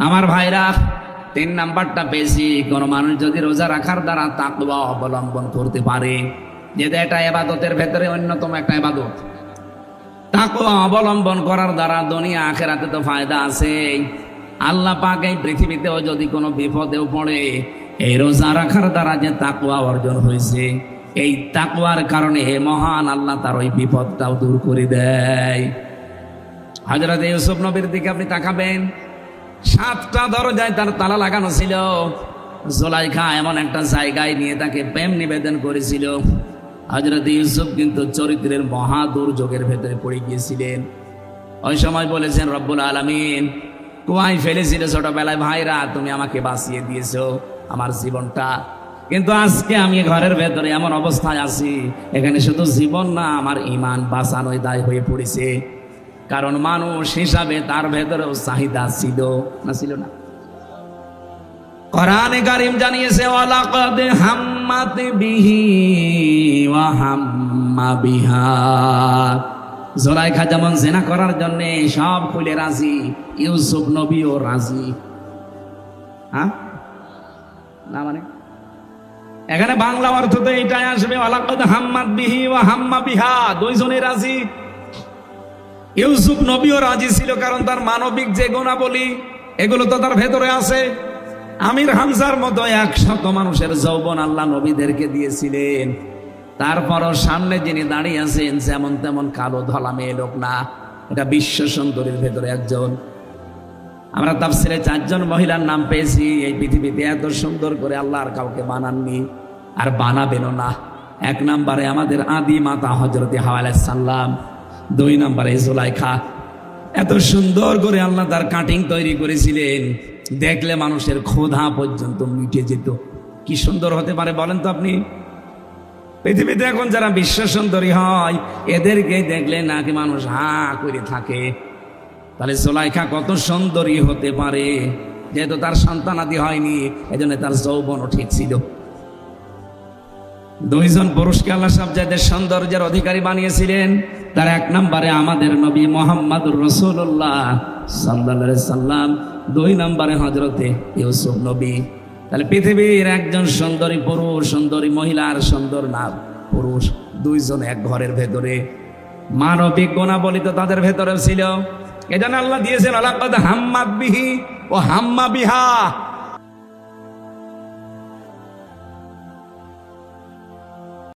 আমার ভাইরা, 3 নাম্বারটা পেয়েছি। কোন মানুষ যদি রোজা রাখার দ্বারা তাকওয়া অবলম্বন করতে পারে, যেটা এটা ইবাদতের ভেতরে অন্যতম একটা ইবাদত। তাকওয়া অবলম্বন করার দ্বারা দুনিয়া আখিরাতে তো ফায়দা আছে। আল্লাহ পাক এই পৃথিবীতেও যদি কোনো বিপদেও পড়ে, এই রোজা রাখার দ্বারা যে তাকওয়া অর্জন হয়েছে, এই তাকওয়ার কারণে মহান আল্লাহ তার ওই বিপদটাও দূর করে দেয়। হযরত ইউসুফ নবীর দিকে আপনি তাকাবেন, 7টা দরজায় তার তালা লাগানো ছিল। জুলাইখা এমন একটা জায়গায় নিয়ে তাকে প্রেম নিবেদন করেছিল। হযরত ইউসুফ কিন্তু চরিত্রের মহা দুর্যোগের ভেতরে পড়ে গিয়েছিলেন। ওই সময় বলেছেন রব্বুল আলামিন কুয়ায় ফেলেছিল ছোটবেলায়, ভাইরা তুমি আমাকে বাঁচিয়ে দিয়েছো আমার জীবনটা, কিন্তু আজকে আমি ঘরের ভেতরে এমন অবস্থায় আছি, এখানে শুধু জীবন না আমার ঈমান বাঁচানোই দায় হয়ে পড়েছে। কারণ মানুষ হিসাবে তার ভেতরেও চাহিদা ছিল না, ছিল না? কোরআনে কারীম জানিয়েছে ওয়ালাকাদ হাম্মাত বিহি ওয়া হাম্মা বিহা। জুলাইখা যেমন জিনা করার জন্য সব খুলে রাজি, ইউসুফ নবীও রাজি। হ্যাঁ না, মানে এখানে বাংলা অর্থ তো এটাই আসবে, ওয়ালাকাদ হাম্মাত বিহি ওয়া হাম্মা বিহা, দুইজনে রাজি। ইউসুফ নবীও রাজি ছিল, কারণ তার মানবিক যে গুণাবলী এগুলো তো তার ভেতরে আছে। আমির হামজার মতো 100 মানুষের যৌবন আল্লাহ নবীদেরকে দিয়েছিলেন, তারপরও সামনে যিনি দাঁড়িয়ে আছেন যেমন তেমন কালো ধলা মেয়ে লোক না, এটা বিশ্ব সুন্দরীর ভেতরে একজন। আমরা তাফসিরে 4 জন মহিলার নাম পেয়েছি। এই পৃথিবীতে এত সুন্দর করে আল্লাহ আর কাউকে বানাননি, আর বানাবেনও না। 1 নম্বরে আমাদের আদি মাতা হযরতে হাওয়া আলাইহিস সালাম, 2 নম্বরে জুলাইখা। এত সুন্দর করে আল্লাহ তার কাটিং তৈরি করেছিলেন, দেখলে মানুষের ক্ষুধা পর্যন্ত মিটে যেত। কি সুন্দর হতে পারে বলেন তো আপনি? পৃথিবীতে এখন যারা বিশ্ব সুন্দরী হয়, এদেরকে দেখলে নাকি মানুষ হা করে থাকে। তাহলে জুলাইখা কত সুন্দরী হতে পারে? যেহেতু তার সন্তানাদি হয়নি, এজন্য তার যৌবনও ঠিক ছিল। 2 জন পুরুষকে আল্লাহ সবচাইতে সৌন্দর্যের অধিকারী বানিয়েছিলেন। তার 1 নম্বরে আমাদের নবী মুহাম্মদুর রাসূলুল্লাহ সাল্লাল্লাহু আলাইহি সাল্লাম, 2 নম্বরে হযরতে ইউসুফ নবী। তাহলে পৃথিবীর একজন সুন্দরী পুরুষ, সুন্দরী মহিলা আর সুন্দর না পুরুষ, 2 জন এক ঘরের ভেতরে। মানবিক গুণাবলী তো তাদের ভেতরে ছিল। এজন্য আল্লাহ দিয়েছেন ওয়ালাকাদ হাম্মাত বিহি ওয়া হাম্মা বিহা।